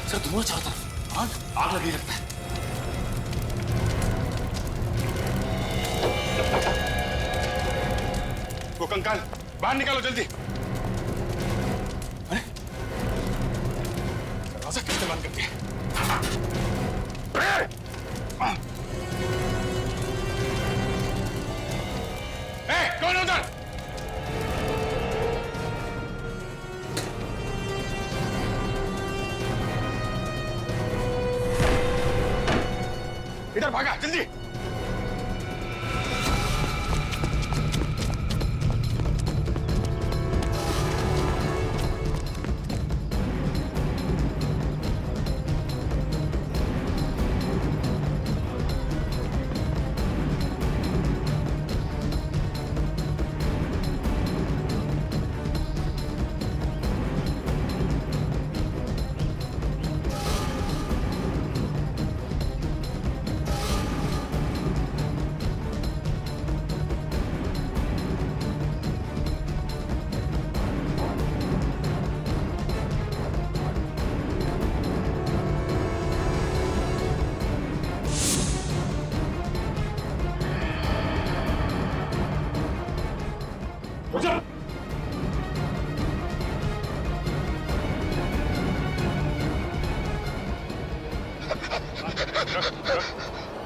Sir धुआं चारों तरफ, आग लगी लगता है। वो कंकाल बाहर निकालो जल्दी। अरे दरवाजा किसने बंद कर दिया? कौन है उधर? इधर भागा जल्दी।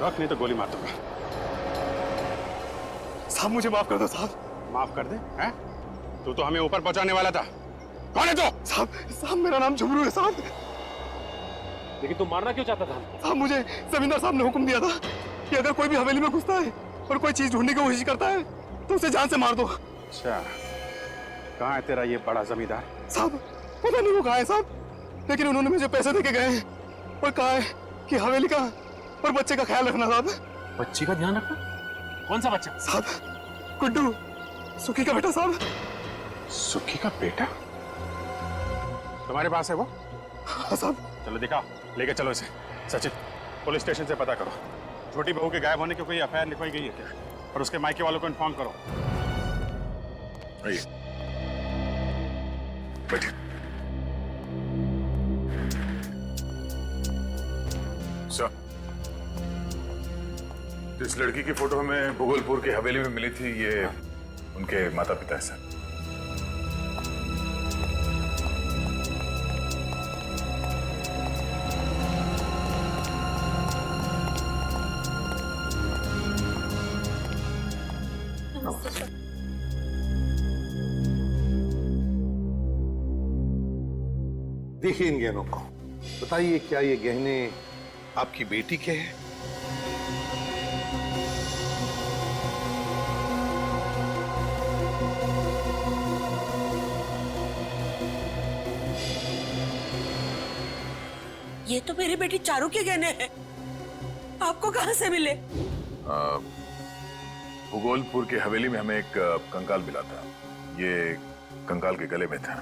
रख नहीं तो गोली मार दूंगा। साहब मुझे माफ कर दो साहब। माफ कर दे? हैं? तू तो हमें ऊपर पहुंचाने वाला था। कौन है तू? साहब मेरा नाम झुमरू है साहब। लेकिन तुम मारना क्यों चाहता था? साहब मुझे जमींदार साहब ने हुक्म दिया था कि अगर कोई भी हवेली में घुसता है और कोई चीज ढूंढने की कोशिश करता है तो उसे जान से मार दो। अच्छा, कहाँ है तेरा ये बड़ा जमींदार? साहब पता नहीं वो कहाँ है साहब, लेकिन उन्होंने मुझे पैसे देके गए हैं और कहा है कि हवेली का और बच्चे का ख्याल रखना साहब। बच्चे का ध्यान रखना? कौन सा बच्चा? साहब गुड्डू, सुखी का बेटा साहब। सुखी का बेटा? तुम्हारे पास है वो? हाँ साहब। चलो दिखाओ, लेके चलो इसे। सचिन, पुलिस स्टेशन से पता करो छोटी बहू के गायब होने की कोई एफआईआर लिखवाई गई है क्या, और उसके मायके वालों को इन्फॉर्म करो। आइए बैठिए। सर, जिस लड़की की फोटो हमें भूगोलपुर की हवेली में मिली थी, ये उनके माता पिता है सर। देखिए इन गहनों को, बताइए क्या ये गहने आपकी बेटी के हैं? ये तो मेरी बेटी चारू के गहने हैं। आपको कहां से मिले? भूगोलपुर की हवेली में हमें एक कंकाल मिला था। ये कंकाल के गले में था।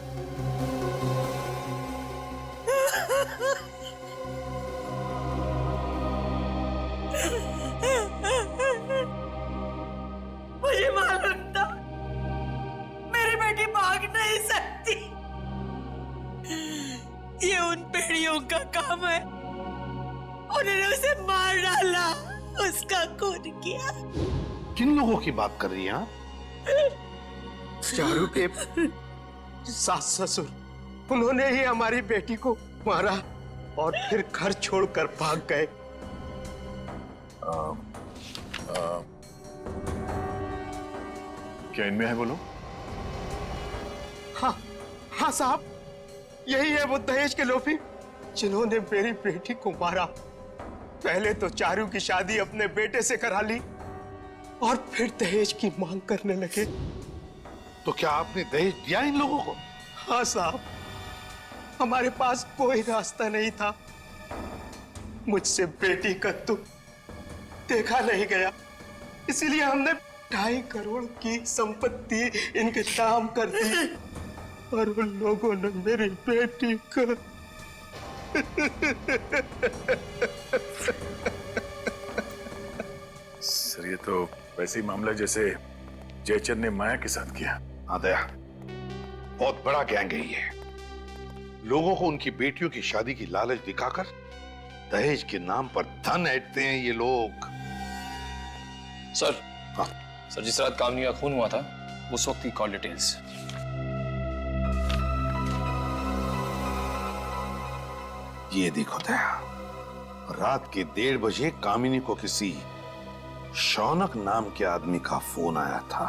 मुझे मालूम था मेरी बेटी भाग नहीं सकती। ये उन पेड़ियों का काम है। उन्होंने उसे मार डाला, उसका खून किया। किन लोगों की बात कर रही हैं आप? चारू के सास ससुर, उन्होंने ही हमारी बेटी को मारा और फिर घर छोड़कर भाग गए। क्या इनमें है वो लोग? हाँ हाँ साहब, यही है वो दहेज के लोभी जिन्होंने मेरी बेटी को मारा। पहले तो चारू की शादी अपने बेटे से करा ली और फिर दहेज की मांग करने लगे। तो क्या आपने दहेज दिया इन लोगों को? हाँ साहब, हमारे पास कोई रास्ता नहीं था। मुझसे बेटी का दुख देखा नहीं गया, इसीलिए हमने 2.5 करोड़ की संपत्ति इनके नाम कर दी और उन लोगों ने मेरी बेटी को सर ये तो वैसे ही मामला जैसे जयचंद ने माया के साथ किया। हाँ दया, बहुत बड़ा गैंग है ये। लोगों को उनकी बेटियों की शादी की लालच दिखाकर दहेज के नाम पर धन ऐंठते हैं ये लोग। सर, हाँ। सर जिस रात कामनी का खून हुआ था उस वक्त की कॉल डिटेल्स। ये देखो दया, रात के 1:30 बजे कामिनी को किसी शौनक नाम के आदमी का फोन आया था।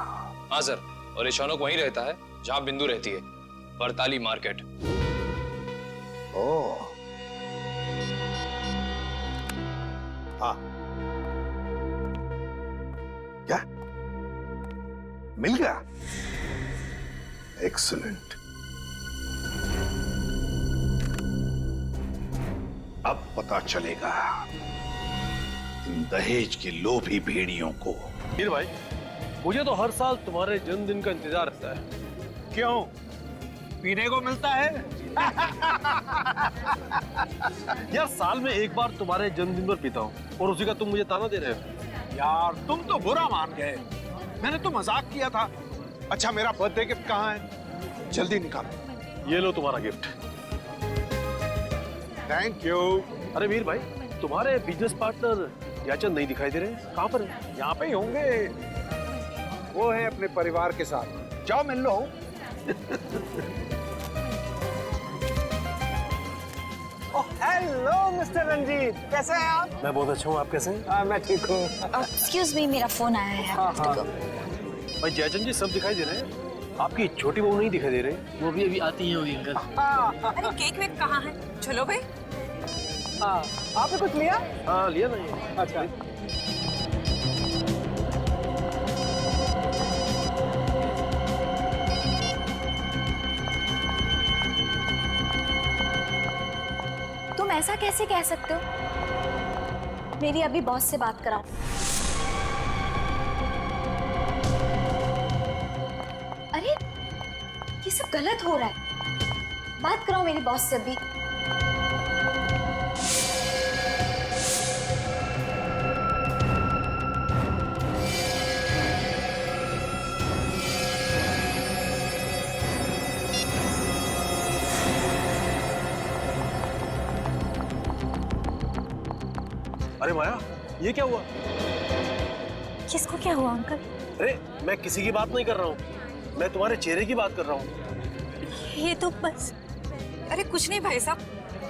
हाँ सर, और ये शौनक वहीं रहता है जहां बिंदु रहती है, बरताली मार्केट। ओह, हाँ, क्या मिल गया? एक्सीलेंट। अब पता चलेगा इन दहेज के लोभी भेड़ियों को। वीर भाई, मुझे तो हर साल तुम्हारे जन्मदिन का इंतजार रहता है। क्यों? पीने को मिलता है? यार साल में एक बार तुम्हारे जन्मदिन पर पीता हूँ और उसी का तुम मुझे ताना दे रहे हो। यार तुम तो बुरा मान गए, मैंने तो मजाक किया था। अच्छा मेरा बर्थडे गिफ्ट कहाँ है? जल्दी निकालो। ये लो तुम्हारा गिफ्ट। Thank you. अरे वीर भाई, तुम्हारे बिजनेस पार्टनर याचन नहीं दिखाई दे रहे, कहाँ पर है? यहाँ पे ही होंगे, वो है अपने परिवार के साथ। जाओ मिल लो। हेलो मिस्टर रंजीत, कैसे हैं आप? मैं बहुत अच्छा हूँ, आप कैसे हैं? मैं ठीक हूँ। एक्सक्यूज मी, मेरा फोन आया है। भाई जयचंद जी सब दिखाई दे रहे हैं, आपकी छोटी बहू नहीं दिखाई दे रही। वो भी अभी आती है होगी अंकल। अरे केक वेक कहाँ है? चलो भाई। आपने कुछ लिया? हाँ लिया ना ये। अच्छा। तुम ऐसा कैसे कह सकते हो? मेरी अभी बॉस से बात कराओ। अरे ये सब गलत हो रहा है, बात कराओ मेरी बॉस से अभी। अरे माया, ये क्या हुआ? किसको क्या हुआ अंकल? अरे मैं किसी की बात नहीं कर रहा हूँ, मैं तुम्हारे चेहरे की बात कर रहा हूँ। ये तो बस। अरे कुछ नहीं भाई साहब,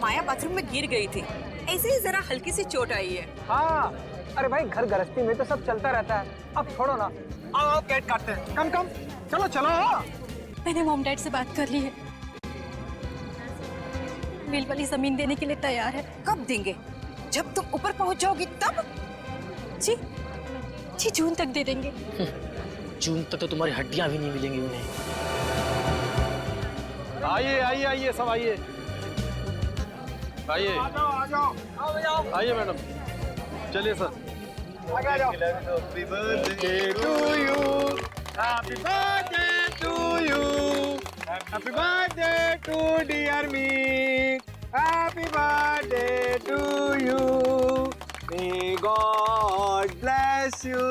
माया बाथरूम में गिर गई थी, ऐसे ही जरा हल्की सी चोट आई है। हाँ, अरे भाई घर गृहस्थी में तो सब चलता रहता है, अब छोड़ो ना। आओ केक काटते हैं। कम कम, चलो चलो। मैंने मॉम डैड से बात कर ली है, मिल वाली जमीन देने के लिए तैयार है। कब देंगे? जब तुम ऊपर पहुंच जाओगी तब? जी जी, जून तक दे देंगे। जून तक तो तुम्हारी हड्डियां भी नहीं मिलेंगी उन्हें। आइए आइए आइए, सब आइए आइए। आ जाओ। आइए मैडम, चलिए सर। आगे आ जाओ। Happy birthday to you, happy birthday to you, happy birthday to dear me, happy birthday to you, may God bless you,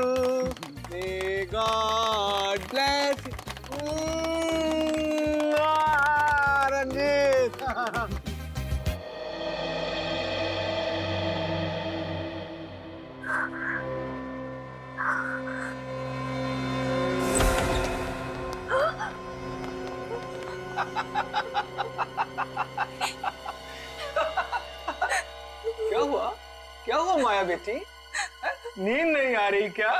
may God bless you. Ranjeet. क्या हुआ? क्या हुआ माया बेटी? नींद नहीं आ रही क्या?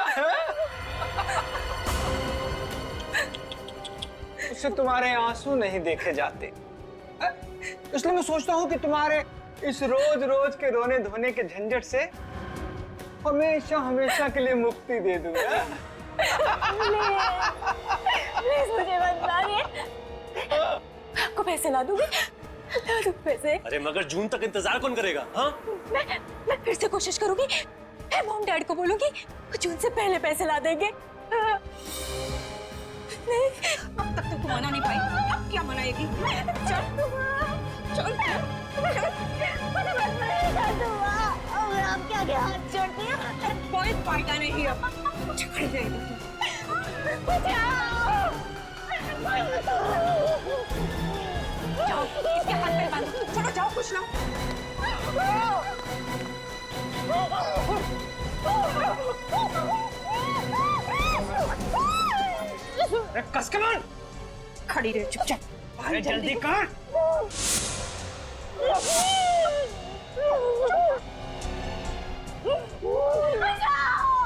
उससे तुम्हारे आंसू नहीं देखे जाते, इसलिए मैं सोचता हूँ कि तुम्हारे इस रोज रोज के रोने धोने के झंझट से हमेशा हमेशा के लिए मुक्ति दे दूंगा। प्लीज मुझे मत मारिए, आपको पैसे ला दूंगी, ला दूं पैसे। अरे मगर जून तक इंतजार कौन करेगा? हाँ, मैं फिर से कोशिश करूंगी, मैं मॉम डैड को बोलूंगी, वो जून से पहले पैसे ला देंगे। नहीं, अब तक तो तू मना नहीं पाई, अब क्या मनाएगी? चल चल मुझे मत मारिए दूंगा, और आप क्या क्या हाथ छोड़ती हैं? कोई फायदा नहीं अब, झगड़ जाएगी। बचाओ! जाओ, इसके हाथ पे होश लाओ। कस के मार। खड़ी रहे चुपचाप। अरे जल्दी कर।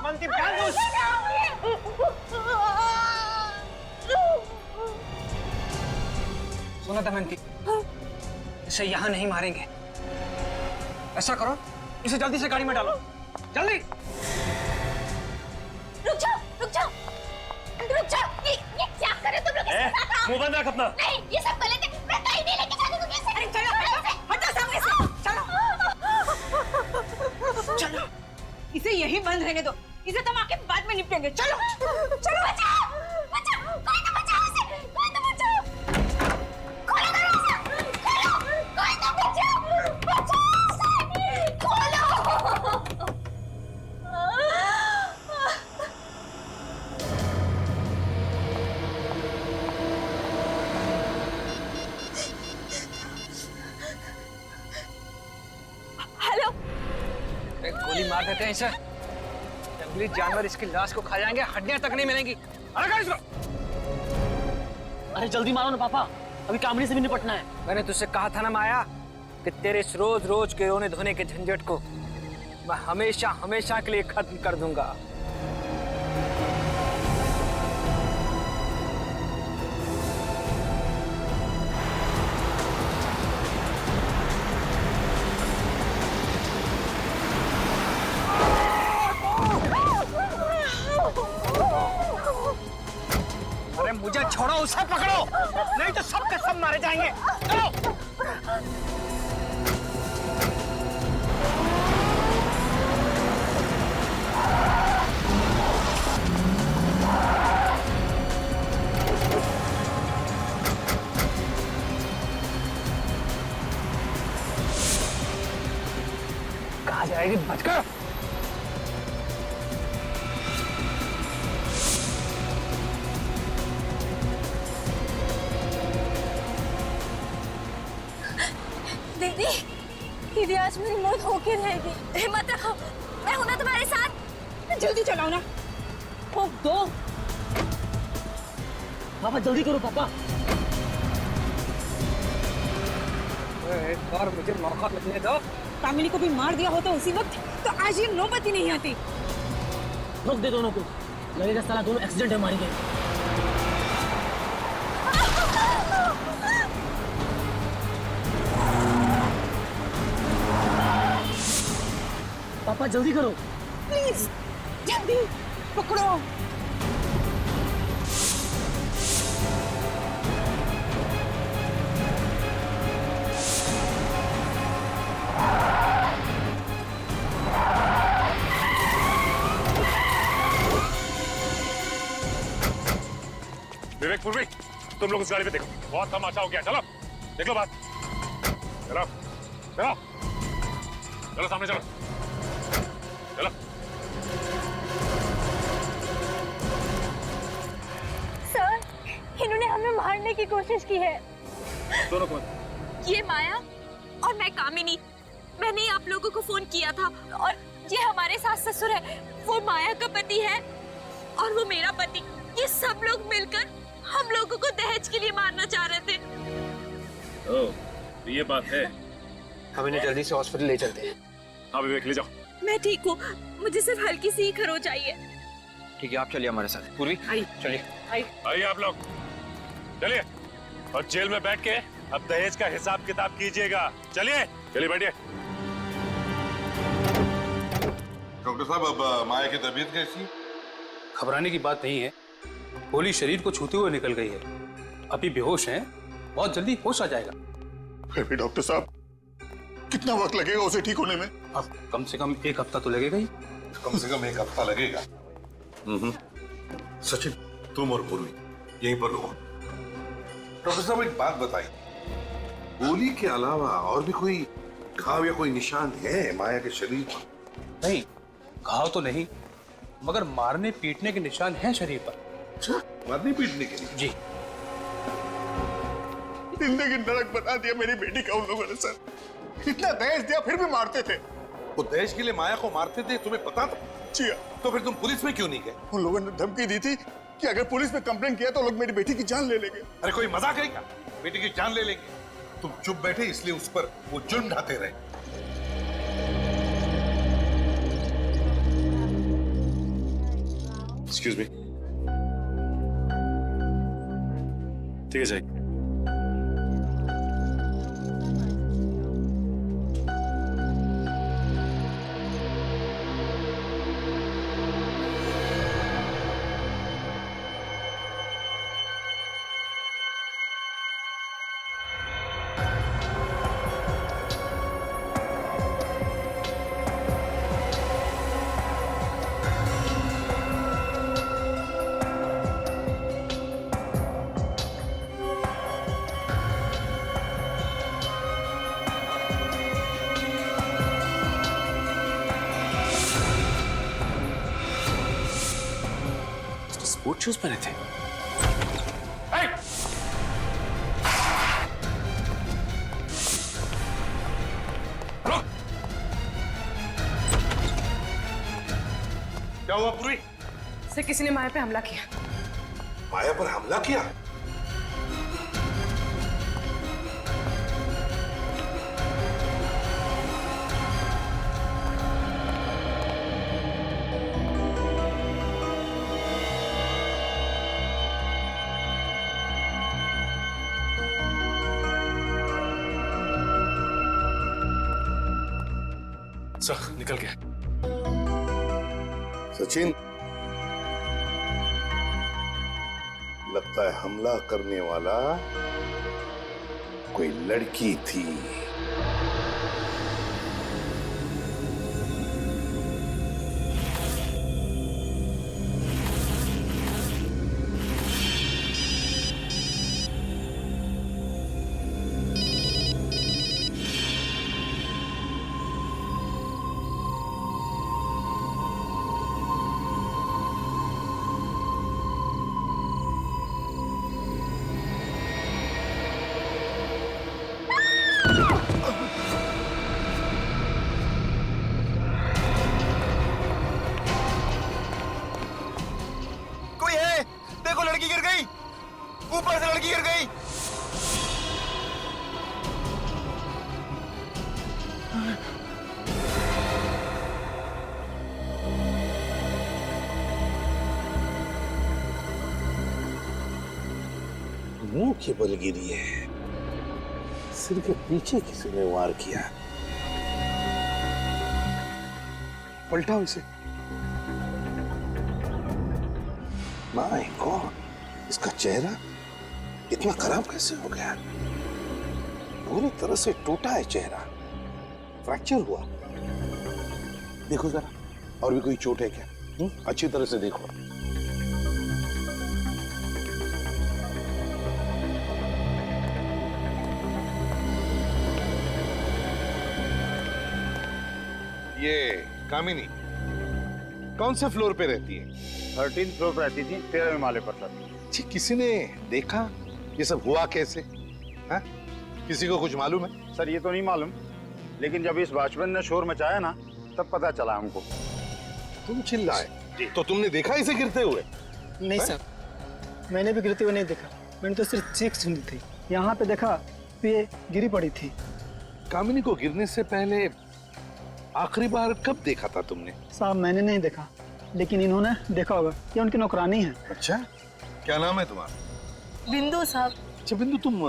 मंती डाल दो। सुनो दमयंती, इसे यहाँ नहीं मारेंगे। ऐसा करो, इसे जल्दी से गाड़ी में डालो, जल्दी। रुक जाओ, रुक जाओ, रुक जाओ। ये क्या करे तुम लोग? मुंह बंद रख अपना। नहीं, ये सब गलत है। मैं कहीं नहीं लेके जाने दूंगी इसे। अरे चलो, हटो सामने से। चलो चलो, इसे यही बंद रहने दो। इसे तो हम आके बाद में निपटेंगे। चलो चलो। बचाओ, बचाओ, कोई तो बचाओ इसे, कोई तो बचाओ। खोलो दरवाजा, खोलो, कोई तो बचाओ, बचाओ इसे, खोलो। हेलो। गोली मार देते हैं इसे। जंगली जानवर इसकी लाश को खा जाएंगे, हड्डियां तक नहीं मिलेंगी। अरे कर इसको। अरे जल्दी मारो ना पापा, अभी कामनी से भी निपटना है। मैंने तुझसे कहा था ना माया कि तेरे इस रोज रोज के रोने धोने के झंझट को मैं हमेशा हमेशा के लिए खत्म कर दूंगा। अरे मुझे छोड़ो, उसे पकड़ो, नहीं तो सब के सब मारे जाएंगे। चलो। कहाँ जाएगी? बचकर। दीदी, दीदी आज मेरी मौत होके रहेगी। हिम्मत रखो, मैं हूं ना तुम्हारे साथ। जल्दी चलाओ ना। फूंक दो। पापा जल्दी करो पापा। एक बार मुझे मौका मिलने दो। कामिनी को भी मार दिया होता उसी वक्त तो आज ये नौबत ही नहीं आती। रोक दे दोनों को, लगेगा साला दोनों एक्सीडेंट में मारी गए। पापा जल्दी करो प्लीज, जल्दी पकड़ो। विवेक, पूर्वी, तुम लोग उस गाड़ी पे देखो, बहुत तमाशा हो गया। चलो देख लो बात। चलो चलो चलो, सामने चलो चलो। सर, इन्होंने हमें मारने की कोशिश की है। दोनों कौन? ये माया और मैं कामिनी। मैंने ही आप लोगों को फोन किया था और ये हमारे सास ससुर है। वो माया का पति है और वो मेरा पति। ये सब लोग मिलकर हम लोगों को दहेज के लिए मारना चाह रहे थे। ओह, तो ये बात है। हम इन्हें जल्दी से हॉस्पिटल ले चलते हैं। हाँ विवेक, ले जाओ। मैं ठीक हूँ, मुझे सिर्फ हल्की सी खरोच आई है। ठीक है, आप चलिए हमारे साथ। पूर्वी चलिए। आइए आप लोग, चलिए। और जेल में बैठ के अब दहेज का हिसाब किताब कीजिएगा। चलिए चलिए, बैठिए। डॉक्टर साहब, अब माया की तबीयत कैसी? घबराने की बात नहीं है, गोली शरीर को छूते हुए निकल गई है। अभी बेहोश हैं, बहुत जल्दी होश आ जाएगा। फिर भी डॉक्टर साहब, कितना वक्त लगेगा उसे ठीक होने में? अब कम से कम 1 हफ्ता तो लगेगा ही। कम से कम 1 हफ्ता लगेगा। सचिन, तुम और पूर्वी यहीं पर रुको। डॉक्टर साहब, एक बात बताइए, गोली के अलावा और भी कोई घाव या कोई निशान है माया के शरीर पर? नहीं, घाव तो नहीं, मगर मारने पीटने के निशान हैं शरीर पर। अच्छा, मारने पीटने के लिए? जी। जिंदगी नरक बना दिया मेरी बेटी का उन लोगों ने सर। इतना दहेज दिया फिर भी मारते थे। वो दहेज के लिए माया को मारते थे, तुम्हें पता था? जी। तो फिर तुम पुलिस में क्यों नहीं गए? उन लोगों ने धमकी दी थी कि अगर पुलिस में कंप्लेंट किया तो लोग मेरी बेटी की जान ले लेंगे। अरे कोई मजाक है क्या? बेटी की जान ले लेंगे? तुम चुप बैठे इसलिए उस पर वो जुर्म ढाते रहे। एक्सक्यूज मी, ठीक है जाइए। स्पोर्ट शूज पहने थे। क्या हुआ पूरी? सर किसी ने माया पे हमला किया। माया पर हमला किया? सर निकल गया। सचिन, लगता है हमला करने वाला कोई लड़की थी। देखो लड़की गिर गई, ऊपर से लड़की गिर गई। मुंह के बल गिरी है, सिर के पीछे किसी ने वार किया। पलटाओ इसे। माय गॉड, इसका चेहरा इतना खराब कैसे हो गया? पूरी तरह से टूटा है चेहरा, फ्रैक्चर हुआ। देखो जरा, और भी कोई चोट है क्या? अच्छी तरह से देखो। ये कामिनी कौन से फ्लोर पे रहती है? 13th फ्लोर पर रहती थी, 13वें माले पर सर। जी, किसी ने देखा ये सब हुआ कैसे? हा? किसी को कुछ मालूम है? सर ये तो नहीं मालूम, लेकिन जब इस वॉचमैन ने शोर मचाया ना तब पता चला हमको। तुम चिल्लाए तो तुमने देखा इसे गिरते हुए? नहीं सर, मैंने भी गिरते हुए नहीं देखा, मैंने तो सिर्फ चीख सुनी थी। यहाँ पे देखा तो ये गिरी पड़ी थी। कामिनी को गिरने से पहले आखिरी बार कब देखा था तुमने? साहब मैंने नहीं देखा, लेकिन इन्होंने देखा होगा, ये उनकी नौकरानी है। अच्छा, क्या नाम है तुम्हारा? बिंदु साहब। अच्छा बिंदु, तुम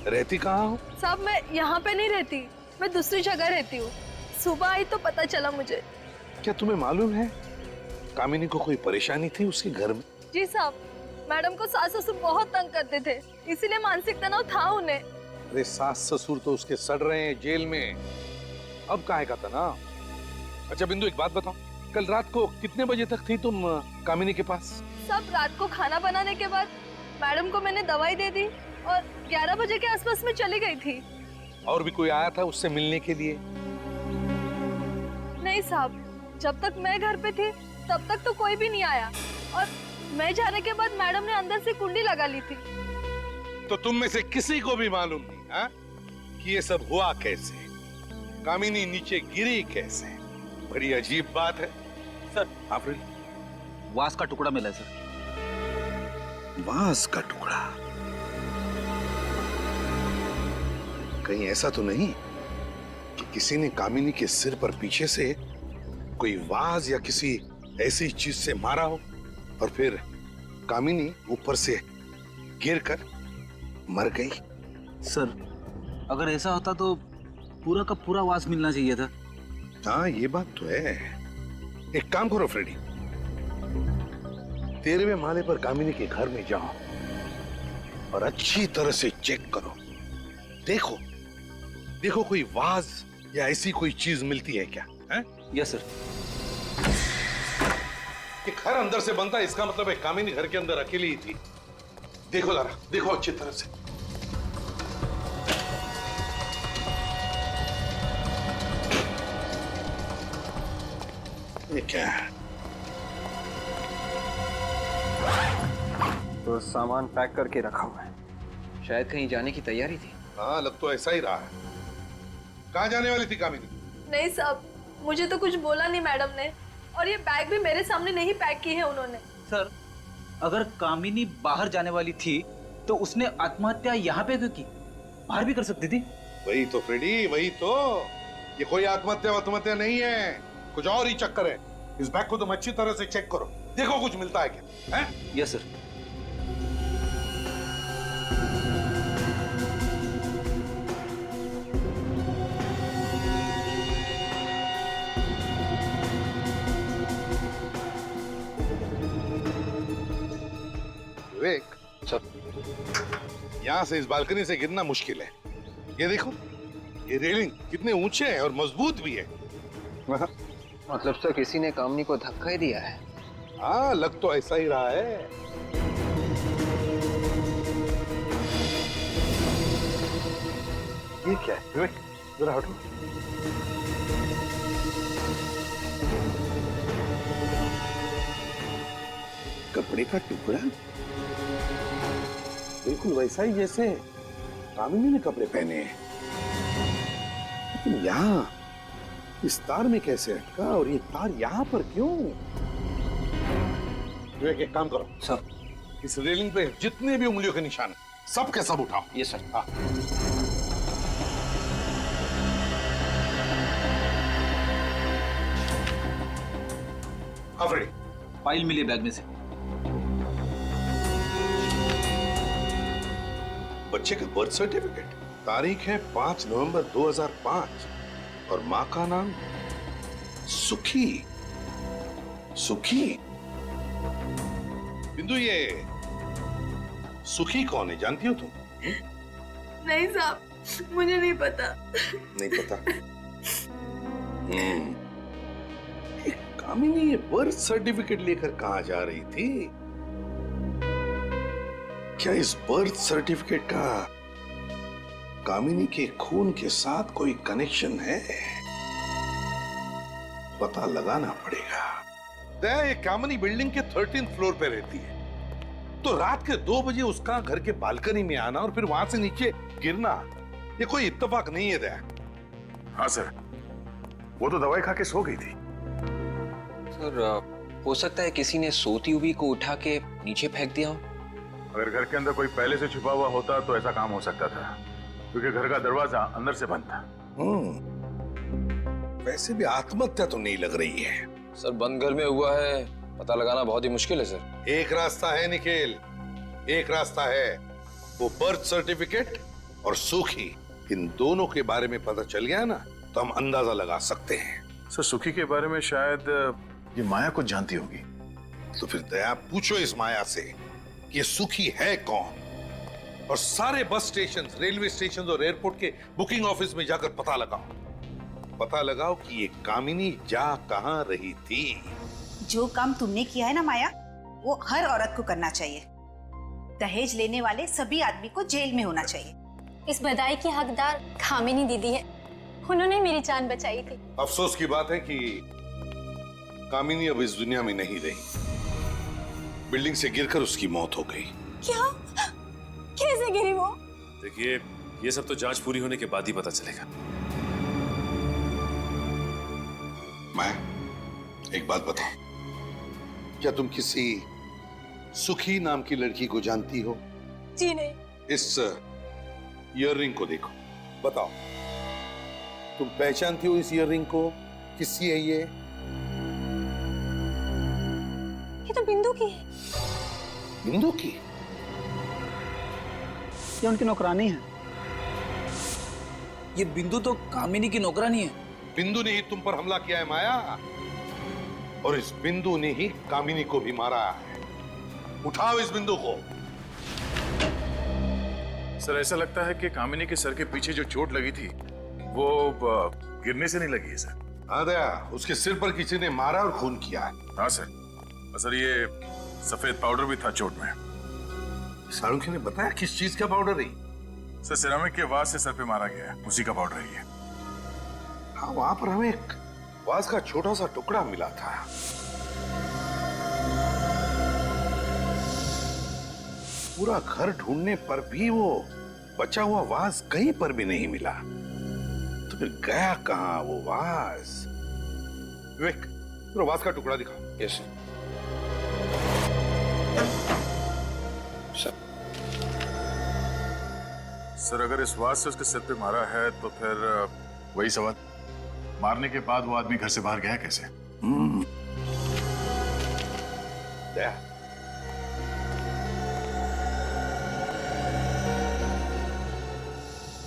रहती कहाँ हो? साहब मैं यहाँ पे नहीं रहती, मैं दूसरी जगह रहती हूँ। सुबह आई तो पता चला मुझे। क्या तुम्हें मालूम है कामिनी को कोई परेशानी थी उसके घर में? जी साहब, मैडम को सास ससुर बहुत तंग करते थे, इसीलिए मानसिक तनाव था उन्हें। अरे सास ससुर तो उसके सड़ रहे हैं जेल में, अब काहे का तनाव? अच्छा बिंदु, एक बात बताओ, कल रात को कितने बजे तक थी तुम कामिनी के पास? सब रात को खाना बनाने के बाद मैडम को मैंने दवाई दे दी और 11 बजे के आसपास में चली गई थी। और भी कोई आया था उससे मिलने के लिए? नहीं साहब, जब तक मैं घर पे थी तब तक तो कोई भी नहीं आया, और मैं जाने के बाद मैडम ने अंदर से कुंडी लगा ली थी। तो तुम में से किसी को भी मालूम नहीं हा? कि ये सब हुआ कैसे? कामिनी नीचे गिरी कैसे? बड़ी अजीब बात है। सर, आप वास का टुकड़ा मिला है सर। वास का टुकड़ा? कहीं ऐसा तो नहीं कि किसी ने कामिनी के सिर पर पीछे से कोई वाज या किसी ऐसी चीज से मारा हो और फिर कामिनी ऊपर से गिरकर मर गई? सर, अगर ऐसा होता तो पूरा का पूरा वास मिलना चाहिए था। हाँ, ये बात तो है। एक काम करो फ्रेडी, 13वें माले पर कामिनी के घर में जाओ और अच्छी तरह से चेक करो। देखो देखो कोई वाज या ऐसी कोई चीज मिलती है क्या? है? Yes sir. ये घर अंदर से बनता है, इसका मतलब है कामिनी घर के अंदर अकेली ही थी। देखो जरा, देखो अच्छी तरह से। ये क्या है? तो सामान पैक करके रखा हुआ है, शायद कहीं जाने की तैयारी थी। हाँ, लग तो ऐसा ही रहा है। कहाँ जाने वाली थी कामिनी? नहीं साहब, मुझे तो कुछ बोला नहीं मैडम ने, और ये बैग भी मेरे सामने नहीं पैक की है उन्होंने। सर, अगर कामिनी बाहर जाने वाली थी तो उसने आत्महत्या यहाँ पे क्यों की? बाहर भी कर सकती थी। वही तो फ्रेडी, वही तो। ये कोई आत्महत्या नहीं है, कुछ और ही चक्कर है। इस बैग को तुम अच्छी तरह से चेक करो, देखो कुछ मिलता है क्या? है? Yes sir. विवेक सर, यहां से इस बालकनी से गिरना मुश्किल है। ये देखो, ये रेलिंग कितने ऊंचे हैं और मजबूत भी है। मतलब सर किसी ने कामिनी को धक्का ही दिया है। हाँ, लग तो ऐसा ही रहा है। ये क्या है विवेक? जरा हटो। कपड़े का टुकड़ा बिल्कुल वैसा ही जैसे कामिनी ने कपड़े पहने हैं, लेकिन यहाँ इस तार में कैसे अटका और ये तार यहाँ पर क्यों? विवेक, एक काम करो सर, इस रेलिंग पे जितने भी उंगलियों के निशान हैं, सब के सब उठाओ। ये सर। हाँ। अफ्रीदी, फाइल मिली बैग में से। बच्चे का बर्थ सर्टिफिकेट, तारीख है 5 नवंबर 2005 और माँ का नाम सुखी। सुखी? बिंदु, ये सुखी कौन है, जानती हो तुम? नहीं साहब, मुझे नहीं पता। नहीं पता? कामिनी ये बर्थ सर्टिफिकेट लेकर कहाँ जा रही थी? क्या इस बर्थ सर्टिफिकेट का कामिनी के खून के साथ कोई कनेक्शन है? पता लगाना पड़ेगा। ये कामिनी बिल्डिंग के 13th फ्लोर पे रहती है, तो रात के 2 बजे उसका घर के बालकनी में आना और फिर वहां से नीचे गिरना, ये कोई इत्तेफाक नहीं है दया। हाँ सर, वो तो दवाई खा के सो गई थी। सर, हो सकता है किसी ने सोती हुई को उठा के नीचे फेंक दिया हो। अगर घर के अंदर कोई पहले से छुपा हुआ होता तो ऐसा काम हो सकता था, क्योंकि घर का दरवाजा अंदर से बंद था। वैसे भी आत्महत्या तो नहीं लग रही है। सर, बंद घर में हुआ है, पता लगाना बहुत ही मुश्किल है सर। एक रास्ता है निखिल, एक रास्ता है। वो बर्थ सर्टिफिकेट और सुखी, इन दोनों के बारे में पता चल गया ना, तो हम अंदाजा लगा सकते हैं। सर, सुखी के बारे में शायद ये माया कुछ जानती होगी। तो फिर दया, पूछो इस माया से कि ये सुखी है कौन, और सारे बस स्टेशन, रेलवे स्टेशन और एयरपोर्ट के बुकिंग ऑफिस में जाकर पता लगाओ कि ये कामिनी जा कहां रही थी। जो काम तुमने किया है ना माया, वो हर औरत को करना चाहिए। दहेज लेने वाले सभी आदमी को जेल में होना चाहिए। इस बधाई की हकदार कामिनी दीदी है, उन्होंने मेरी जान बचाई थी। अफसोस की बात है कि कामिनी अब इस दुनिया में नहीं रही। बिल्डिंग से गिरकर उसकी मौत हो गई। क्या? कैसे गिरी वो? देखिए, ये सब तो जांच पूरी होने के बाद ही पता चलेगा। मैं एक बात बताओ, क्या तुम किसी सुखी नाम की लड़की को जानती हो? जी नहीं। इस ईयररिंग को देखो, बताओ तुम पहचानती हो इस ईयररिंग को? किसकी है ये? ये तो बिंदु की है। बिंदु की? ये उनकी नौकरानी है। ये बिंदु तो कामिनी की नौकरानी है। बिंदु ने ही तुम पर हमला किया है माया, और इस बिंदु ने ही कामिनी को भी मारा है। उठाओ इस बिंदु को। सर ऐसा लगता है कि कामिनी के सर के पीछे जो चोट लगी थी वो गिरने से नहीं लगी है सर। हाँ दया, उसके सिर पर किसी ने मारा और खून किया है। हाँ सर। सर ये सफेद पाउडर भी था चोट में। सारुखी ने बताया किस चीज का पाउडर है? सर सिरामिक के वास से सर पे मारा गया है, उसी का पाउडर है ये। हाँ, वहां पर हमें एक वास का छोटा सा टुकड़ा मिला था। पूरा घर ढूंढने पर भी वो बचा हुआ वास कहीं पर भी नहीं मिला। तो फिर गया कहां वो वास? विवेक, पूरा वास का टुकड़ा दिखाओ। Yes sir. सर अगर इस वास से उसके सिर पे मारा है तो फिर वही सवाल, मारने के बाद वो आदमी घर से बाहर गया कैसे? दया,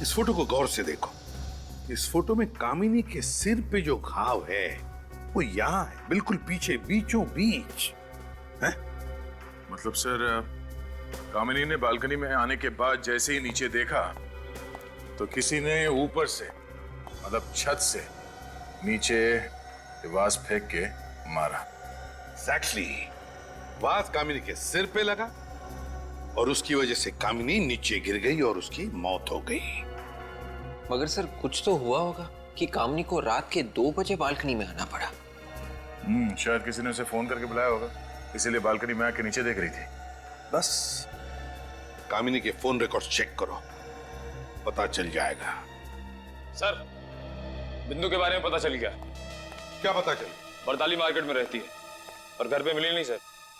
इस फोटो को गौर से देखो। इस फोटो में कामिनी के सिर पे जो घाव है वो यहां है, बिल्कुल पीछे, बीचों बीच है। मतलब सर कामिनी ने बालकनी में आने के बाद जैसे ही नीचे देखा तो किसी ने ऊपर से, मतलब छत से नीचे वास फेंक के मारा। Exactly. वास कामिनी के सिर पे लगा और उसकी वजह से कामिनी नीचे गिर गई और उसकी मौत हो गई। मगर सर कुछ तो हुआ होगा कि कामिनी को रात के 2 बजे बालकनी में आना पड़ा। शायद किसी ने उसे फोन करके बुलाया होगा, इसीलिए बालकनी में आके नीचे देख रही थी। बस कामिनी के फोन रिकॉर्ड चेक करो, पता चल जाएगा। सर बिंदु के बारे में पता चल गया। क्या पता चल? बरताली मार्केट में रहती है और घर पे मिली नहीं सर,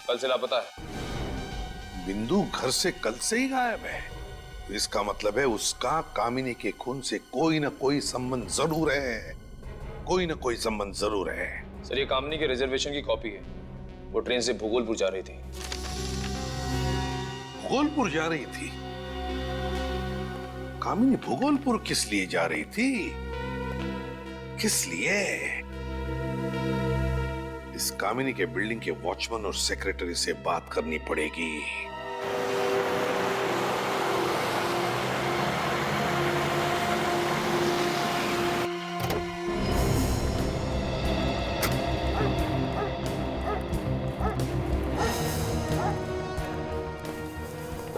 कल से लापता है। बिंदु घर से कल से ही गायब है, तो इसका मतलब है उसका कामिनी के खून से कोई ना कोई संबंध जरूर है, कोई ना कोई संबंध जरूर है। सर ये कामिनी के रिजर्वेशन की कॉपी है, वो ट्रेन से भूगोलपुर जा रही थी। भूगोलपुर जा रही थी? कामिनी भूगोलपुर किस लिए जा रही थी? किस लिए? इस कामिनी के बिल्डिंग के वॉचमैन और सेक्रेटरी से बात करनी पड़ेगी।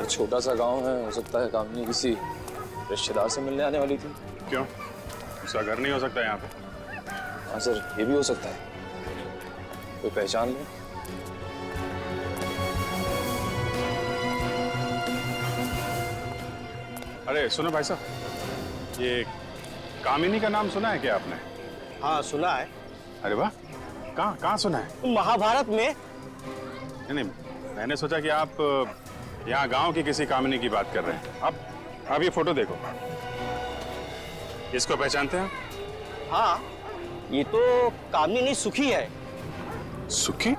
छोटा सा गांव है, हो सकता है कामिनी किसी रिश्तेदार से मिलने आने वाली थी। क्यों? उसका घर नहीं हो सकता यहाँ पे? हाँ सर, ये भी हो सकता है। कोई पहचान ले? अरे सुनो भाई साहब, ये कामिनी का नाम सुना है क्या आपने? हाँ सुना है। अरे वाह, कहाँ कहाँ सुना है? महाभारत में। नहीं, मैंने सोचा कि आप यहाँ गांव की किसी कामिनी की बात कर रहे हैं। अब ये फोटो देखो, इसको पहचानते हैं? हाँ, ये तो कामिनी सुखी है। सुखी?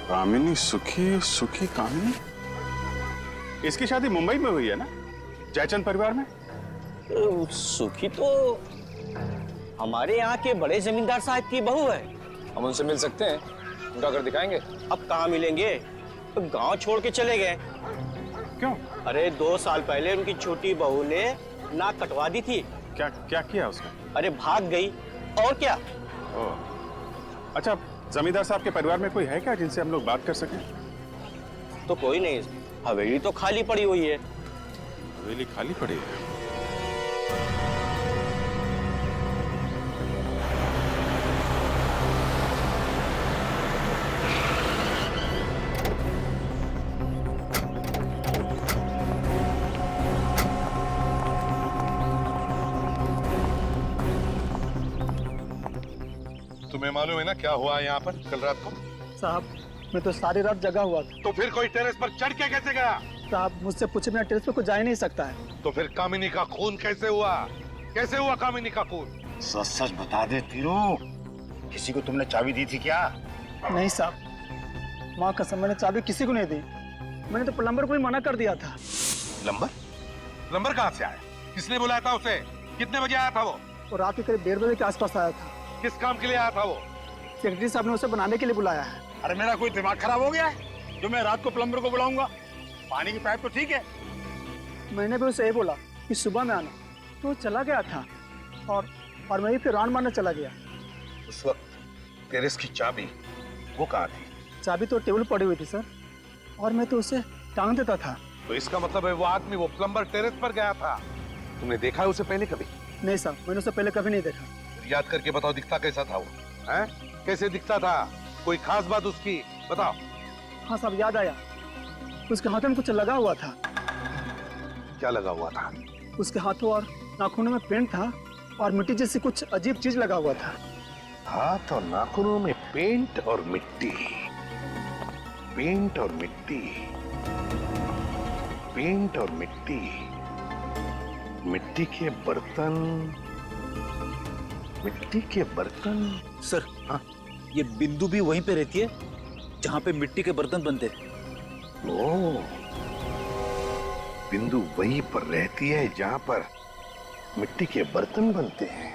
कामिनी सुखी, सुखी कामिनी? इसकी शादी मुंबई में हुई है ना, जयचंद परिवार में? सुखी तो हमारे यहाँ के बड़े जमींदार साहब की बहू है। हम उनसे मिल सकते हैं, उनका घर दिखाएंगे। अब कहाँ मिलेंगे, तो गांव छोड़ के चले गए। क्यों? अरे 2 साल पहले उनकी छोटी बहू ने नाक कटवा दी थी। क्या क्या किया उसने? अरे भाग गई, और क्या। अच्छा, जमींदार साहब के परिवार में कोई है क्या जिनसे हम लोग बात कर सकें? तो कोई नहीं, हवेली तो खाली पड़ी हुई है। हवेली खाली पड़ी है? तुम्हें मालूम है ना क्या हुआ यहाँ पर कल रात को? साहब मैं तो सारी रात जगा हुआ था। तो फिर कोई टेरेस पर चढ़ के कैसे गया? साहब मुझसे पूछे बिना टेरेस पे कोई जा ही नहीं सकता है। तो फिर कामिनी का खून कैसे हुआ? कैसे हुआ कामिनी का खून? सच सच बता दे तीरू, किसी को तुमने चाबी दी थी क्या? नहीं साहब, माँ कसम मैंने चाबी किसी को नहीं दी। मैंने तो प्लम्बर को ही मना कर दिया था। प्लम्बर? प्लम्बर कहाँ से आया? किसने बुलाया था उसे? कितने बजे आया था वो? और रात के करीब 1:30 बजे के आसपास आया था। किस काम के लिए आया था वो? सेक्रेटरी साहब ने उसे बनाने के लिए बुलाया है। अरे मेरा कोई दिमाग खराब हो गया है जो मैं रात को प्लम्बर को बुलाऊंगा? पानी की पाइप तो ठीक है। मैंने भी उसे ये बोला कि सुबह में आना, तो वो चला गया था और मैं भी फिर राउंड मारने चला गया। उस वक्त टेरेस की चाबी वो कहाँ थी? चाबी तो टेबल पड़ी हुई थी सर, और मैं तो उसे टांग देता था। तो इसका मतलब है वो आदमी, वो प्लम्बर टेरेस पर गया था। तुमने देखा है उसे पहले कभी? नहीं साहब, मैंने उसे पहले कभी नहीं देखा। याद करके बताओ, दिखता कैसा था वो? हैं? कैसे दिखता था? कोई खास बात उसकी बताओ। हाँ साहब, याद आया। उसके हाथों में कुछ लगा हुआ था। क्या लगा हुआ था? उसके हाथों और नाखूनों में पेंट था और मिट्टी जैसी कुछ अजीब चीज लगा हुआ था। हाथ और नाखूनों में पेंट और मिट्टी, पेंट और मिट्टी, पेंट और मिट्टी, मिट्टी के बर्तन, मिट्टी के बर्तन। सर हाँ, ये बिंदु भी वहीं पे रहती है जहाँ पे मिट्टी के बर्तन बनते हैं। ओह, बिंदु वहीं पर रहती है जहां पर मिट्टी के बर्तन बनते हैं।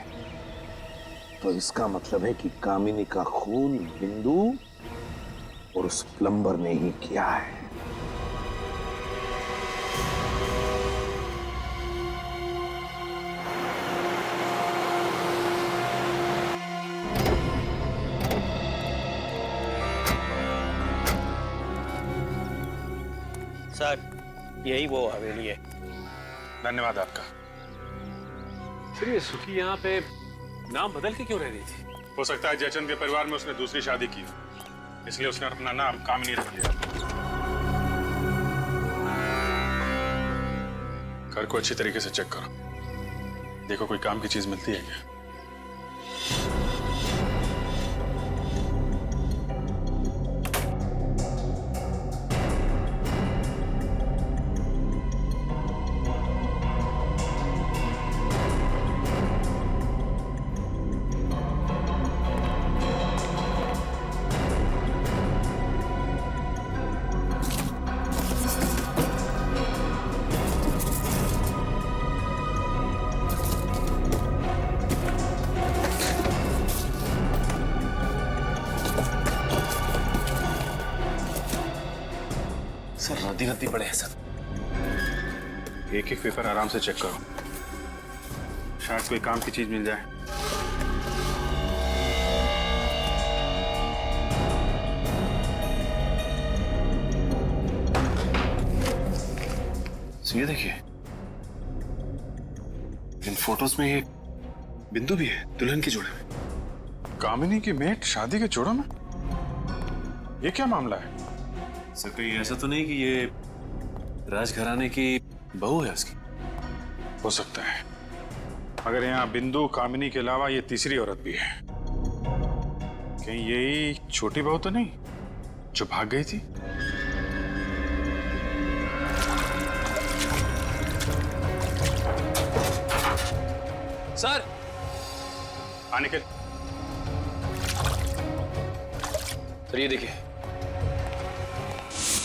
तो इसका मतलब है कि कामिनी का खून बिंदु और उस प्लम्बर ने ही किया है। सर यही वो हवेली है। धन्यवाद आपका। फिर ये सुखी यहाँ पे नाम बदल के क्यों रह रही थी? हो सकता है जयचंद के परिवार में उसने दूसरी शादी की, इसलिए उसने अपना नाम कामिनी रख लिया। घर को अच्छी तरीके से चेक करो, देखो कोई काम की चीज मिलती है क्या। सर रद्दी रद्दी पड़े हैं सब। एक एक पेपर आराम से चेक करो, शायद कोई काम की चीज मिल जाए। ये देखिए, इन फोटोज में ये बिंदु भी है दुल्हन के जोड़े में। कामिनी की मेट शादी के जोड़ों में? ये क्या मामला है? सर कहीं ऐसा तो नहीं कि ये राजघराने की बहू है उसकी? हो सकता है, मगर यहाँ बिंदु कामिनी के अलावा ये तीसरी औरत भी है। कहीं यही छोटी बहू तो नहीं जो भाग गई थी? सर आने के सर ये देखिए,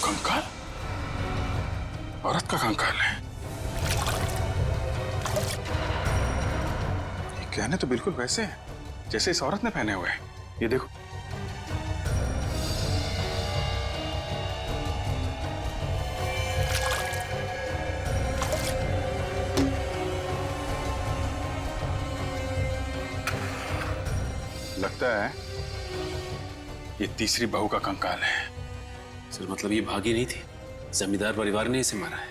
कंकाल, औरत का कंकाल है। ये गहने तो बिल्कुल वैसे हैं जैसे इस औरत ने पहने हुए हैं। ये देखो, लगता है ये तीसरी बहू का कंकाल है। सर मतलब ये भागी नहीं थी, जमींदार परिवार ने इसे मारा है।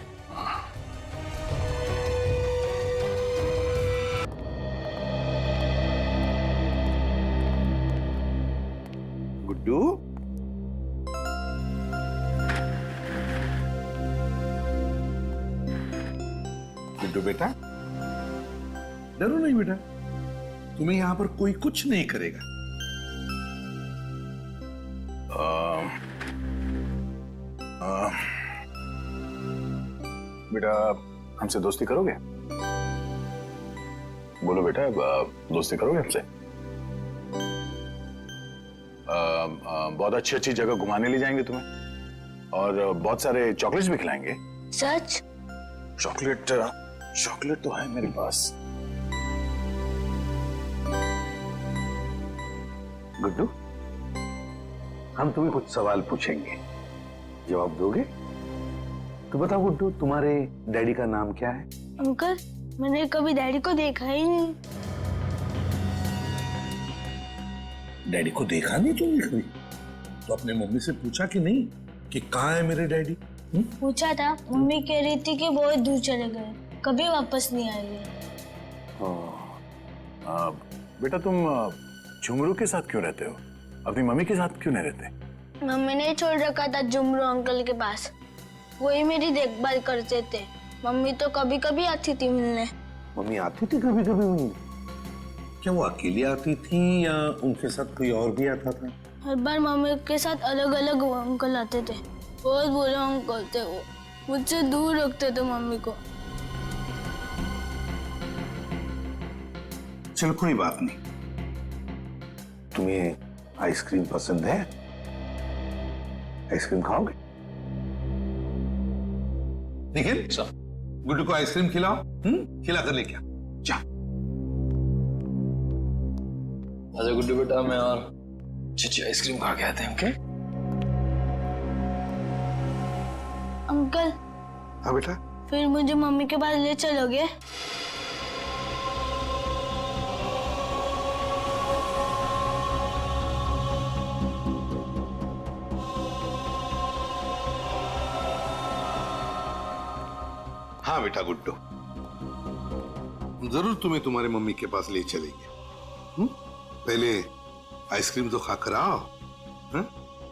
गुड्डू, गुड्डू बेटा, डरो नहीं बेटा, तुम्हें यहां पर कोई कुछ नहीं करेगा। बेटा हमसे दोस्ती करोगे? बोलो बेटा, दोस्ती करोगे हमसे? बहुत अच्छी अच्छी जगह घुमाने ले जाएंगे तुम्हें और बहुत सारे चॉकलेट्स भी खिलाएंगे। सच? चॉकलेट तो है मेरे पास। गुड्डू, हम तुम्हें कुछ सवाल पूछेंगे, जवाब दोगे? तो बताओ गुड्डू, तुम्हारे डैडी का नाम क्या है? अंकल, मैंने कभी डैडी को देखा ही नहीं। डैडी को देखा नहीं तुमने कभी? तो अपने मम्मी से पूछा कि नहीं कि कहाँ है मेरे डैडी? पूछा था, मम्मी कह रही थी कि बहुत दूर चले गए, कभी वापस नहीं आएंगे। बेटा तुम झुमरू के साथ क्यों रहते हो? अपनी मम्मी के साथ क्यों नहीं रहते? मम्मी ने छोड़ रखा था झुमरू अंकल के पास, वही मेरी देखभाल करते थे। मम्मी तो कभी कभी आती थी मिलने। मम्मी आती थी कभी कभी मिलने? क्या वो अकेली आती थी या उनके साथ कोई और भी आता था? हर बार मम्मी के साथ अलग अलग अंकल आते थे। बहुत बुरे अंकल थे वो, मुझसे दूर रखते थे मम्मी को। चलो कोई बात नहीं। तुम्हें आइसक्रीम पसंद है? आइसक्रीम खाओगे? निखिल, गुड्डू को आइसक्रीम खिलाओ। खिला कर लेके आ। जा। आजा गुड्डू बेटा, मैं और चची आइसक्रीम खा के आते हैं। Okay uncle. हाँ बेटा। फिर मुझे मम्मी के पास ले चलोगे? हाँ बेटा गुड्डू, जरूर तुम्हें तुम्हारे मम्मी के पास ले चलेंगे। पहले आइसक्रीम तो खा कर आओ।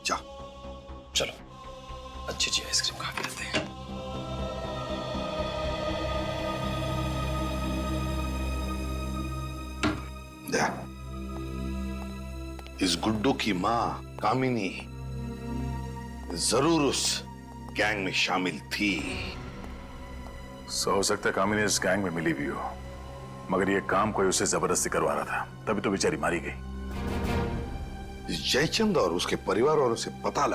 जाओ। चलो, अच्छी अच्छी आइसक्रीम खा के आते हैं। इस गुड्डू की माँ कामिनी जरूर उस गैंग में शामिल थी। हो सकता है कामिनी इस गैंग में मिली भी हो, मगर ये काम कोई उसे जबरदस्ती करवा रहा था, तभी तो बेचारी मारी गई। जयचंद और उसके परिवार वालों से पता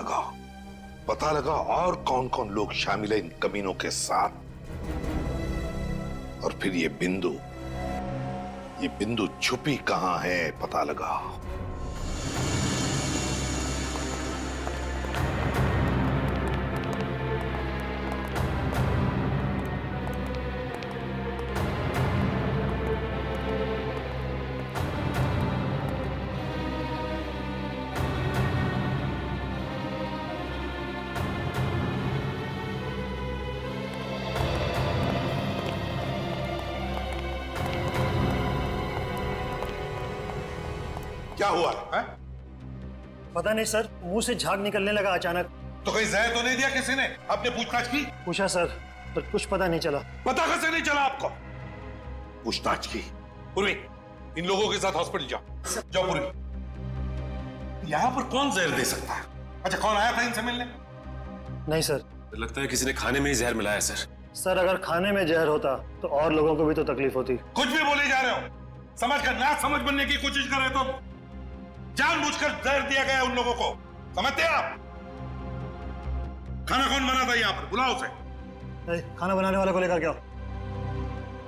लगाओ और कौन कौन लोग शामिल है इन कमीनों के साथ। और फिर ये बिंदु छुपी कहां है पता लगाओ। क्या हुआ है? पता नहीं सर, मुंह से झाग निकलने लगा अचानक। तो कहीं जहर तो नहीं दिया किसी ने? आपने पूछताछ की? पूछा सर, पर कुछ पता नहीं चला। पता कैसे नहीं चला आपको? पूछताछ की। पूर्वी, इन लोगों के साथ हॉस्पिटल जाओ पूर्वी। यहाँ पर कौन जहर दे सकता है? अच्छा, कौन आया था इनसे मिलने? नहीं सर। लगता है किसी ने खाने में ही जहर मिलाया सर। सर, अगर खाने में जहर होता तो और लोगों को भी तो तकलीफ होती। कुछ भी बोले जा रहे हो, समझ कर ना समझ बनने की कोशिश कर रहे तो जानबूझकर जहर दिया गया उन लोगों को, समझते हैं आप? खाना कौन बना था यहाँ पर? बुलाओ उसे। खाना बनाने वाले को लेकर क्या?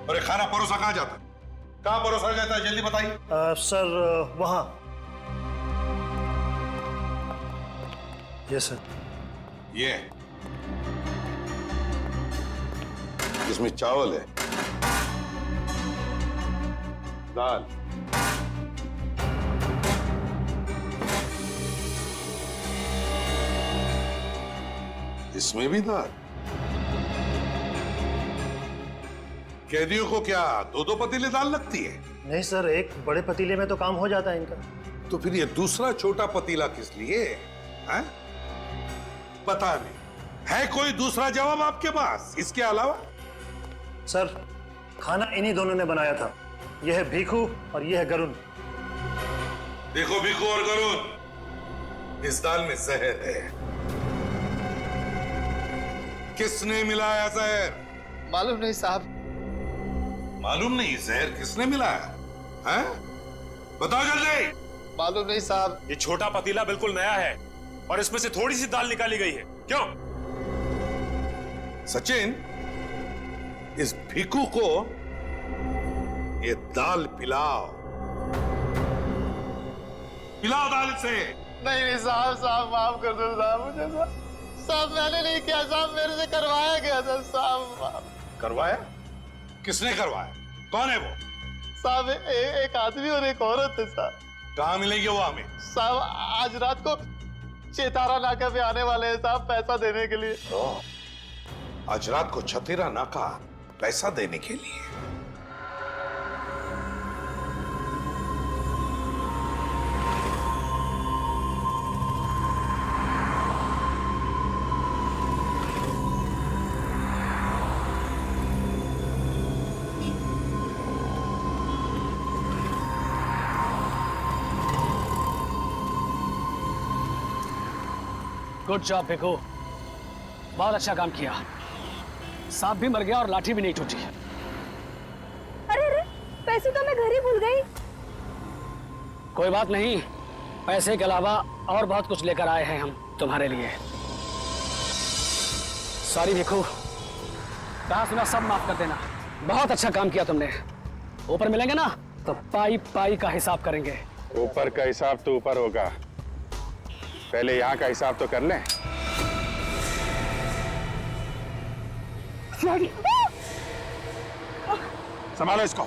अरे खाना परोसा कहाँ जाता? कहाँ परोसा जाता है? जल्दी बताइए। सर, वहां। Yes sir. ये इसमें चावल है, दाल, इसमें भी दाल। कैदियों को क्या दो दो पतीले दाल लगती है? नहीं सर, एक बड़े पतीले में तो काम हो जाता है इनका। तो फिर ये दूसरा छोटा पतीला किस लिए है? पता नहीं। है कोई दूसरा जवाब आपके पास इसके अलावा? सर, खाना इन्हीं दोनों ने बनाया था। यह है भीखू और यह है गरुण। देखो भीखू और गरुण, इस दाल में जहर है। किसने मिलाया जहर? मालूम नहीं साहब। मालूम नहीं? जहर किसने मिलाया है? बताओ जल्दी। मालूम नहीं साहब। ये छोटा पतीला बिल्कुल नया है और इसमें से थोड़ी सी दाल निकाली गई है। क्यों? सचिन, इस भिखू को ये दाल पिलाओ। पिलाओ दाल से। नहीं नहीं साहब, साहब माफ कर दो साहब मुझे। साहब मैंने नहीं किया साहब, मेरे से करवाया गया था साहब। करवाया? किसने करवाया? कौन है वो? साहब एक आदमी और एक औरत है साहब। कहाँ मिलेंगे वो हमें? साहब आज रात को चेतारा नाका पे आने वाले हैं साहब, पैसा देने के लिए। आज रात को छतेरा नाका पैसा देने के लिए? गुड जॉब भिखू, बहुत अच्छा काम किया। सांप भी मर गया और लाठी भी नहीं टूटी। अरे अरे, पैसे तो मैं घर ही भूल गई। कोई बात नहीं, पैसे के अलावा और बहुत कुछ लेकर आए हैं हम तुम्हारे लिए। सॉरी भिखू, कहा सुना सब माफ कर देना। बहुत अच्छा काम किया तुमने। ऊपर मिलेंगे ना तो पाई पाई का हिसाब करेंगे। ऊपर का हिसाब तो ऊपर होगा, पहले यहाँ का हिसाब तो कर लें। संभालो इसको।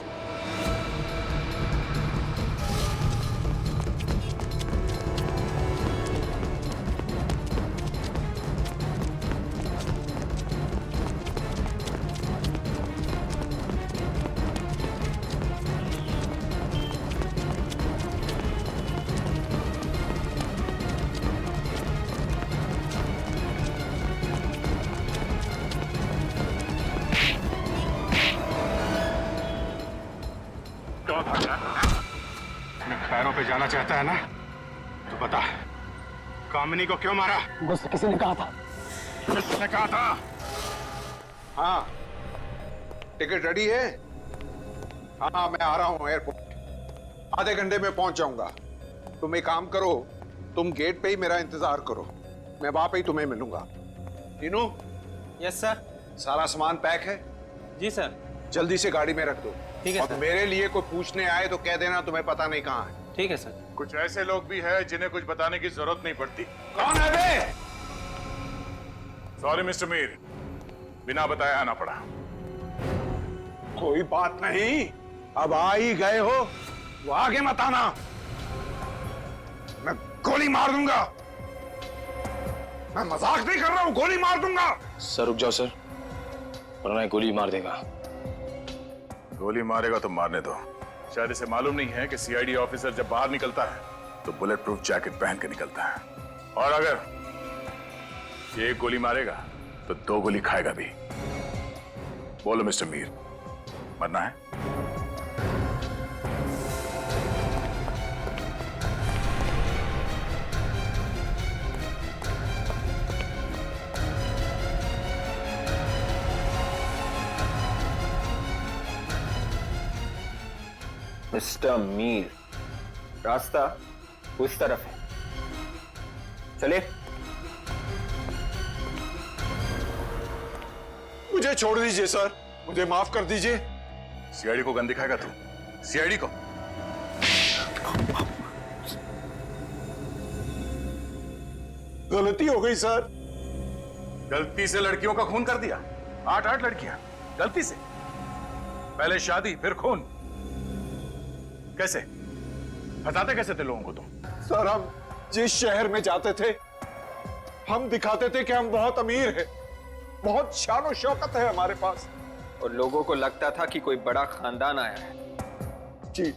पैरों पे जाना चाहता है ना तो बता, कामिनी को क्यों मारा? बस किसी ने कहा था। किसने कहा था? हाँ, टिकट रेडी है? हाँ मैं आ रहा हूँ एयरपोर्ट, आधे घंटे में पहुंच जाऊंगा। तुम एक काम करो, तुम गेट पे ही मेरा इंतजार करो, मैं वहां पे ही तुम्हें मिलूंगा। टीनू। Yes sir. सारा सामान पैक है? जी सर। जल्दी से गाड़ी में रख दो। ठीक है और सर। मेरे लिए कोई पूछने आए तो कह देना तुम्हें पता नहीं कहाँ है। ठीक है सर। कुछ ऐसे लोग भी हैं जिन्हें कुछ बताने की जरूरत नहीं पड़ती। कौन है बे? सॉरी मिस्टर मीर, बिना बताए आना पड़ा। कोई बात नहीं, अब आ ही गए हो, वो आगे मत आना, मैं गोली मार दूंगा। मैं मजाक नहीं कर रहा हूं, गोली मार दूंगा। सर रुक जाओ सर, वरना गोली मार देगा। गोली मारेगा तो मारने दो। शायद इसे मालूम नहीं है कि सीआईडी ऑफिसर जब बाहर निकलता है तो बुलेट प्रूफ जैकेट पहन के निकलता है, और अगर ये एक गोली मारेगा तो 2 गोली खाएगा भी। बोलो मिस्टर मीर, मरना है? मिस्टर मीर, रास्ता उस तरफ है, चले। मुझे छोड़ दीजिए सर, मुझे माफ कर दीजिए। सीआईडी को गन दिखाएगा तू? सीआईडी को? गलती हो गई सर। गलती से लड़कियों का खून कर दिया? 8 लड़कियां गलती से? पहले शादी फिर खून? कैसे फंसाते कैसे थे लोगों को तुम? सर हम जिस शहर में जाते थे हम दिखाते थे कि हम बहुत अमीर हैं, बहुत शान और शौकत है हमारे पास, और लोगों को लगता था कि कोई बड़ा खानदान आया है। जी,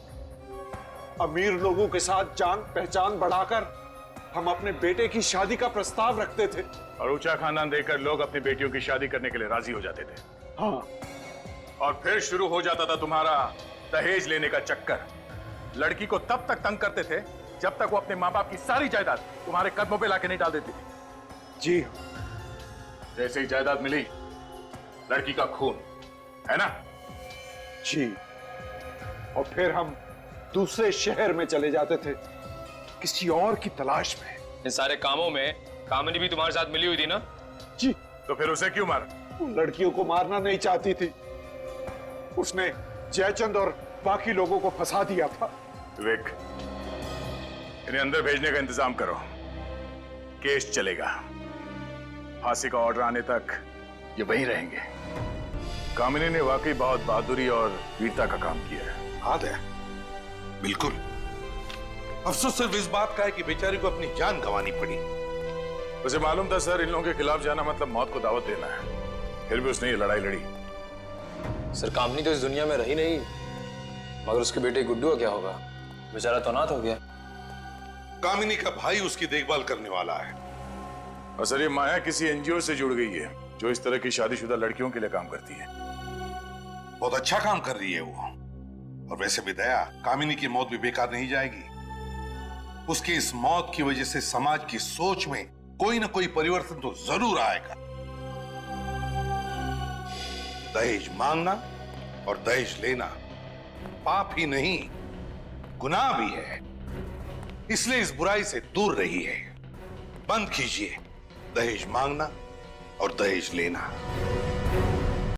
अमीर लोगों के साथ जान पहचान बढ़ाकर हम अपने बेटे की शादी का प्रस्ताव रखते थे। और ऊंचा खानदान देखकर लोग अपनी बेटियों की शादी करने के लिए राजी हो जाते थे। हाँ। और फिर शुरू हो जाता था तुम्हारा दहेज लेने का चक्कर। लड़की को तब तक तंग करते थे जब तक वो अपने माँ बाप की सारी जायदाद तुम्हारे कदमों पे लाके नहीं डाल देती थी। जी जैसे ही जायदाद मिली, लड़की का खून, है ना? जी। और फिर हम दूसरे शहर में चले जाते थे किसी और की तलाश में। इन सारे कामों में कामिनी भी तुम्हारे साथ मिली हुई थी ना? जी। तो फिर उसे क्यों मारा? वो लड़कियों को मारना नहीं चाहती थी, उसने जयचंद और बाकी लोगों को फंसा दिया था। विवेक, इन्हें अंदर भेजने का इंतजाम करो, केस चलेगा। फांसी का ऑर्डर आने तक ये वहीं रहेंगे। कामिनी ने वाकई बहुत बहादुरी और वीरता का काम किया है। हाँ दया, बिल्कुल। अफसोस सिर्फ इस बात का है कि बेचारी को अपनी जान गंवानी पड़ी। उसे मालूम था सर, इन लोगों के खिलाफ जाना मतलब मौत को दावत देना है, फिर भी उसने ये लड़ाई लड़ी। सर कामनी तो इस दुनिया में रही नहीं, मगर उसके बेटे गुड्डू का क्या होगा? बेचारा तो अनाथ हो गया। कामिनी का भाई उसकी देखभाल करने वाला है। और सर ये माया किसी एनजीओ से जुड़ गई है जो इस तरह की शादीशुदा लड़कियों के लिए काम करती है। बहुत अच्छा काम कर रही है वो। और वैसे भी दया, कामिनी की मौत भी बेकार नहीं जाएगी। उसकी इस मौत की वजह से समाज की सोच में कोई ना कोई परिवर्तन तो जरूर आएगा। दहेज मांगना और दहेज लेना पाप ही नहीं, गुनाह भी है। इसलिए इस बुराई से दूर रहिए। बंद कीजिए दहेज मांगना और दहेज लेना।